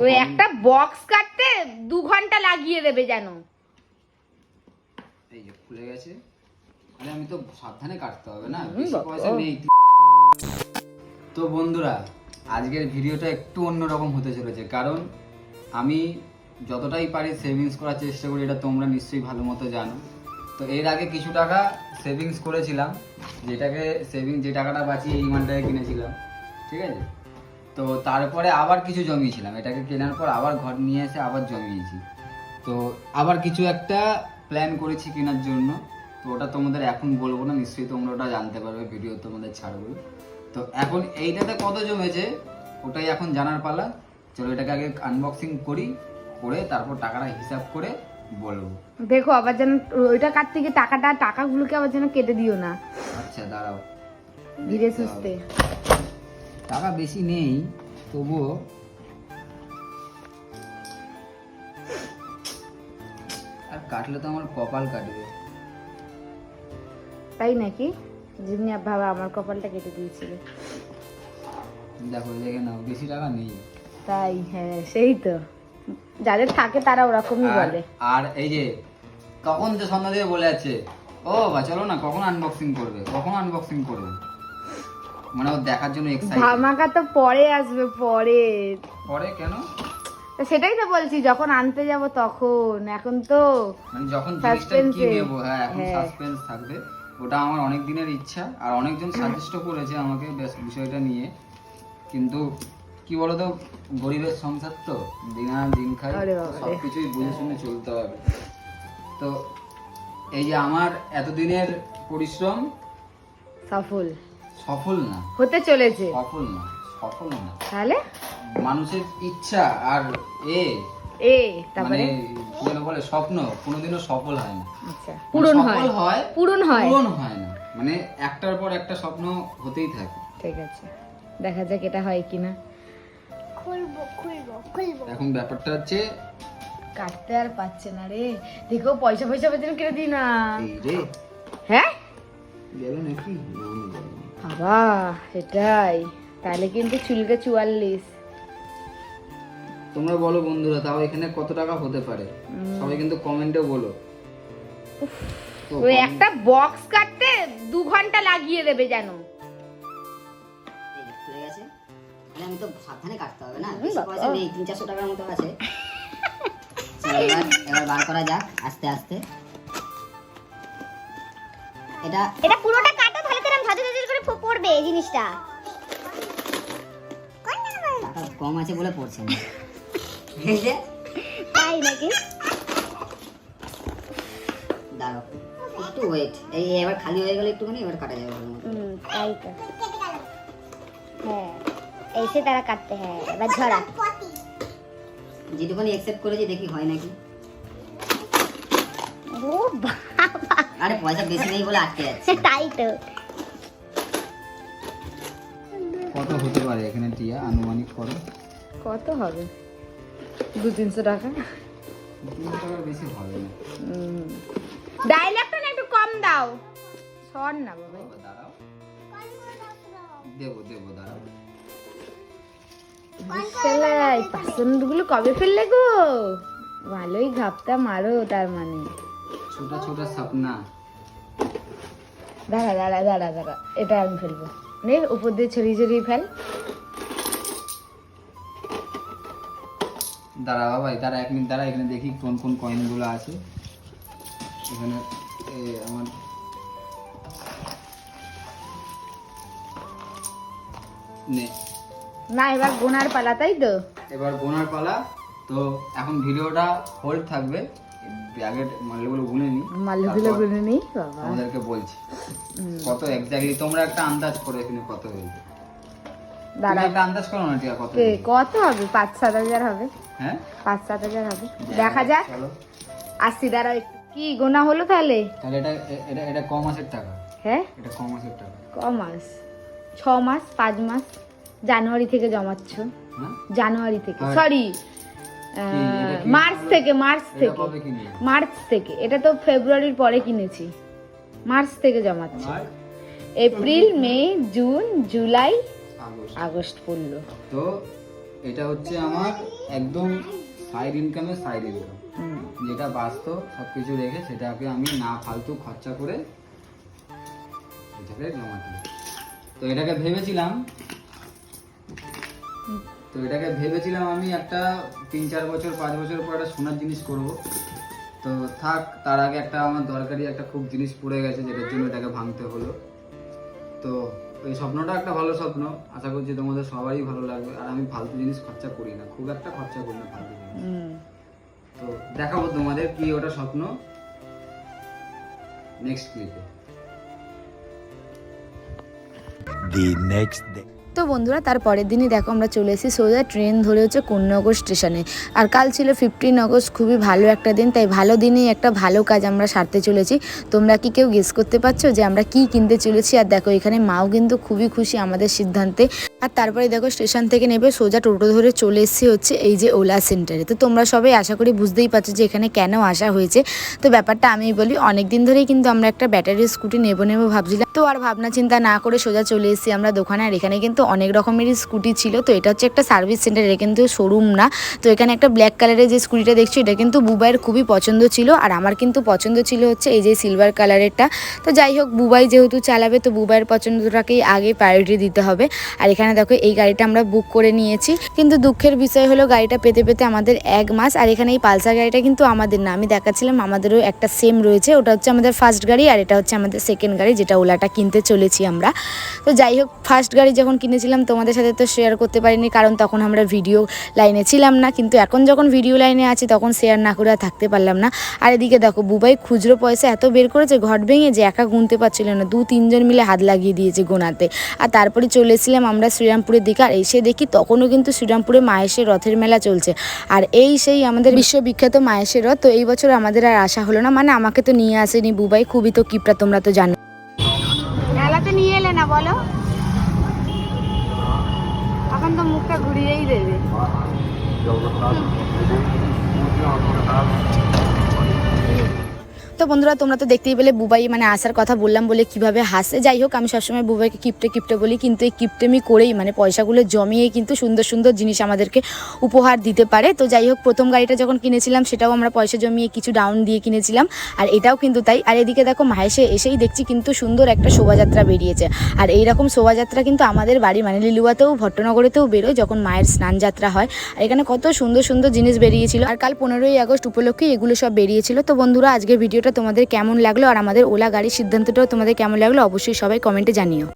ওই একটা বক্স কাটতে 2 ঘন্টা লাগিয়ে দেবে যেন। এই যে খুলে গেছে। আরে আমি তো সাবধানে কাটতে হবে না, বেশি পয়সা নেই। তো বন্ধুরা, আজকের ভিডিওটা একটু অন্যরকম হতে চলেছে, কারণ আমি যতটাই পারি সেভিংস করার চেষ্টা করি, এটা তোমরা নিশ্চয়ই ভালো মতো জানো। তো এর আগে কিছু টাকা সেভিংস করেছিলাম, যে টাকাটা বাঁচিয়ে এই মালটাকে কিনেছিলাম, ঠিক আছে। তো তারপরে আবার কিছু জমিয়েছিলাম, এটাকে কেনার পর আবার ঘর নিয়ে এসে আবার জমিয়েছি। তো আবার কিছু একটা প্ল্যান করেছি কেনার জন্য, তো ওটা তোমাদের এখন বলবো না, নিশ্চয়ই তোমরা ওটা জানতে পারবে, ভিডিও তোমাদের ছাড়বো। তো এখন এইটাতে কত জমেছে ওটাই এখন জানার পালা। চলো এটাকে আগে আনবক্সিং করি, করে তারপর টাকাটা হিসাব করে বলবো। দেখো আবার যেন ওইটা কাটতে গিয়ে টাকাগুলোকে আবার যেন কেটে দিও না। আচ্ছা দাঁড়াও, ধীরে সুস্থে। টাকা বেশি নেই তবুও আর কাটলে তো আমার কপাল কাটবে। তাই নাকি? যেমনি ভাবে আমার কপালটা কেটে দিয়েছিল। দেখো দেখে নাও, বেশি টাকা নেই। তাই হ্যাঁ, সেই তো যাদের থাকে তারা ওরকমই বলে। আর এই যে তখন যে সন্ধ্যা দিয়ে বলে আছে, ও বা চলো না, কখন আনবক্সিং করবে, মানে ও দেখার জন্য এক্সাইটেড। ধামাকা তো পরে আসবে, পরে কেন? সেটাই তো বলছি, যখন আনতে যাব তখন। এখন তো মানে যখন জিনিসটা কি নেব, হ্যাঁ এখন সাসপেন্স থাকবে। ওটা আমার অনেক দিনের ইচ্ছা, আর অনেকজন সাজেস্ট করেছে আমাকে বিষয়টা নিয়ে। কিন্তু কি বলতো, গরিবের সংসার তো, দিন আনা দিন খাই, সবকিছুই বুঝে শুনে চলতে হবে। তো এই যে আমার এতদিনের পরিশ্রম সফল না হতে চলেছে। সফল না তাহলে মানুষের ইচ্ছা আর তারপরে মানে বলে স্বপ্ন কোনোদিনও সফল হয় না। আচ্ছা, পূরণ হয় না, মানে একটার পর একটা স্বপ্ন হতেই থাকে। ঠিক আছে, দেখা যাক এটা হয় কিনা। খুলবো। এখন ব্যাপারটা হচ্ছে কাটতে আর পাচ্ছে না রে। দেখো পয়সা বেতন কেটে দিই না। এই রে, হ্যাঁ গেল নাকি? বাবা এটাই তাহলে কিন্তু চুলকে 44। তোমরা বলো বন্ধুরা, তাও এখানে কত টাকা হতে পারে? সবাই কিন্তু কমেন্টে বলো। ওই একটা বক্স কাটতে 2 ঘন্টা লাগিয়ে দেবে যেন। খুলে গেছে। আমি তো সাবধানে কাটতে হবে না, বেশি পয়সা নেই, 300-400 টাকার মতো আছে। এবার বার করা যাক আস্তে আস্তে। এটা পুরোটা কাটো, তাহলে তো এরকম ঝাঁঝর করে পড়বে এই জিনিসটা। টাকা কম আছে বলে পড়ছে না। এই যে তাই নাকি? দাঁড়াও একটু ওয়েট, এই এবার খালি হয়ে গেলে একটুখানি, এবার কাটা যাবে ভালো মতো। তাই তো, হ্যাঁ এইসে তারা কাটতে, হ্যাঁ এবার ঝরা। যেটুকুনি অ্যাকসেপ্ট করেছি, দেখি হয় নাকি। ও বাবা, আরে পয়সা বেশি নেই বলে আটকে যাচ্ছে। তাই তো। কত হতে পারে এখানে টিয়া, আনুমানিক করো। কত হবে? 200-300 টাকা। 300 টাকার বেশি হবে না। ডায়লগটা না একটু কম দাও। সর না বাবা। দাঁড়াও, দেবো দাঁড়াও। বিশালাই পার্সেন্টগুলো কবে ফেললে গো? ভালোই ঘাপটা মারো তার মানে। ছোট স্বপ্না। দাঁড়া, এটা আমি ফেলবো। নে উপর দিয়ে ছড়িয়ে ফেল। দাঁড়া বাবা, দাঁড়া 1 মিনিট, দাঁড়া এখানে দেখি কোন কয়েনগুলো আছে এখানে। আমার নে না, এবার গোনার পালা, তাই তো? এবার গোনার পালা। তো এখন ভিডিওটা হোল্ড থাকবে, ব্যাগের মালগুলো গুনে নি, মালগুলো গুনে নি বাবা। আমাদেরকে বলছি কত এক্স্যাক্টলি। তোমরা একটা আন্দাজ করো এখানে কত হয়েছে। দাঁড়া, একটা আন্দাজ করো না টিয়া, কত হবে? 5-7 হাজার হবে। হ্যাঁ 5-7 হাজার হবে, দেখা যাক। চলো 80 দ্বারা কি গোনা হলো তাহলে? এটা কম মাসের টাকা। হ্যাঁ এটা কম মাসের টাকা। কম মাস, 6 মাস 5 মাস, জানুয়ারি থেকে জমাচ্ছ। হ্যাঁ জানুয়ারি থেকে, সরি মার্চ থেকে। এটা তো ফেব্রুয়ারির পরে কিনেছি, মার্চ থেকে জমাচ্ছি। এপ্রিল, মে, জুন, জুলাই, আগস্ট পড়লো। তো এটা হচ্ছে আমার একদম সাইড ইনকামের সাইড ইনকাম, যেটা বাস্তব সব কিছু রেখে সেটাকে আমি না ফালতু খরচা করে এটাকে জমাতে। তো এটাকে ভেবেছিলাম আমি একটা 3-4 বছর 5 বছর পর একটা সোনার জিনিস করব। তো থাক, তার আগে একটা আমার দরকারি একটা খুব জিনিস পড়ে গেছে, যেটার জন্য এটাকে ভাঙতে হলো। তো এই স্বপ্নটা একটা ভালো স্বপ্ন, আশা করছি তোমাদের সবারই ভালো লাগবে। আর আমি ফালতু জিনিস খরচা করি না, খুব একটা খরচা করি না ফালতু জিনিস। তো দেখাবো তোমাদের কি ওটা স্বপ্ন নেক্সট ক্লিপে। The next day. তো বন্ধুরা তার পরের দিনই দেখো আমরা চলে এসেছি সোজা ট্রেন ধরে হচ্ছে কোন্নগর স্টেশনে। আর কাল ছিল 15 আগস্ট, খুবই ভালো একটা দিন, তাই ভালো দিনেই একটা ভালো কাজ আমরা সারতে চলেছি। তোমরা কি কেউ গেস করতে পারছো যে আমরা কি কিনতে চলেছি? আর দেখো এখানে মাও কিন্তু খুবই খুশি আমাদের সিদ্ধান্তে। আর তারপরে দেখো স্টেশন থেকে নেবে সোজা টোটো ধরে চলে এসেছি হচ্ছে এই যে ওলা সেন্টারে। তো তোমরা সবাই আশা করি বুঝতেই পারছো যে এখানে কেন আসা হয়েছে। তো ব্যাপারটা আমি বলি, অনেক দিন ধরেই কিন্তু আমরা একটা ব্যাটারি স্কুটি নেবো ভাবছিলাম। তো আর ভাবনা চিন্তা না করে সোজা চলে এসেছি আমরা দোকানে। আর এখানে কিন্তু অনেক রকমেরই স্কুটি ছিল। তো এটা হচ্ছে একটা সার্ভিস সেন্টার, এটা কিন্তু শোরুম না। তো এখানে একটা ব্ল্যাক কালারের যে স্কুটিটা দেখছো এটা কিন্তু বুবাইয়ের খুবই পছন্দ ছিল, আর আমার কিন্তু পছন্দ ছিল হচ্ছে এই যে সিলভার কালারেরটা। তো যাই হোক, বুবাই যেহেতু চালাবে তো বুবাইয়ের পছন্দটাকেই আগে প্রায়োরিটি দিতে হবে। আর এখানে দেখো এই গাড়িটা আমরা বুক করে নিয়েছি, কিন্তু দুঃখের বিষয় হলো গাড়িটা পেতে পেতে আমাদের 1 মাস। আর এখানে এই পালসার গাড়িটা কিন্তু আমাদের না, আমি দেখাচ্ছিলাম আমাদেরও একটা সেম রয়েছে, ওটা হচ্ছে আমাদের ফার্স্ট গাড়ি আর এটা হচ্ছে আমাদের সেকেন্ড গাড়ি, যেটা ওলাটা কিনতে চলেছি আমরা। তো যাই হোক, ফার্স্ট গাড়ি যখন কিনেছিলাম তোমাদের সাথে তো শেয়ার করতে পারিনি, কারণ তখন আমরা ভিডিও লাইনে ছিলাম না। কিন্তু এখন যখন ভিডিও লাইনে আছি তখন শেয়ার না করে আর থাকতে পারলাম না। আর এদিকে দেখো বুবাই খুচরো পয়সা এত বের করেছে ঘট ভেঙে যে একা গুনতে পারছিল না, 2-3 জন মিলে হাত লাগিয়ে দিয়েছে গোনাতে। আর তারপরে চলে এসেছিলাম আমরা শ্রীরামপুরের দিকে। আর এসে দেখি তখনও কিন্তু শ্রীরামপুরে মাহেশের রথের মেলা চলছে। আর এই সেই আমাদের বিশ্ববিখ্যাত মাহেশের রথ। তো এই বছর আমাদের আর আসা হলো না, মানে আমাকে তো নিয়ে আসেনি বুবাই, খুবই তো কিপটা তোমরা তো জানো। মেলাতে নিয়ে এলে না বলো, এখন তো মুখটা ঘুরিয়েই দেবে। তো বন্ধুরা তোমরা তো দেখতেই পেলে বুবাই মানে আসার কথা বললাম বলে কিভাবে হাসে। যাই হোক, আমি সবসময় বুবাইকে কিপটে বলি, কিন্তু এই কিপটেমি করেই মানে পয়সাগুলো জমিয়ে কিন্তু সুন্দর সুন্দর জিনিস আমাদেরকে উপহার দিতে পারে। তো যাই হোক, প্রথম গাড়িটা যখন কিনেছিলাম সেটাও আমরা পয়সা জমিয়ে কিছু ডাউন দিয়ে কিনেছিলাম, আর এটাও কিন্তু তাই। আর এদিকে দেখো মাহেশে এসেই দেখছি কিন্তু সুন্দর একটা শোভাযাত্রা বেরিয়েছে। আর এইরকম শোভাযাত্রা কিন্তু আমাদের বাড়ি মানে লিলুয়াতেও ভট্টনগরেতেও বেরোয় যখন মায়ের স্নান যাত্রা হয়। আর এখানে কত সুন্দর সুন্দর জিনিস বেরিয়েছিল, আর কাল 15ই আগস্ট উপলক্ষে এগুলো সব বেরিয়েছিল। তো বন্ধুরা আজকের ভিডিওটা তোমাদের কেমন লাগলো আর আমাদের ওলা গাড়ির সিদ্ধান্তটাও তোমাদের কেমন লাগলো অবশ্যই সবাই কমেন্টে জানিও।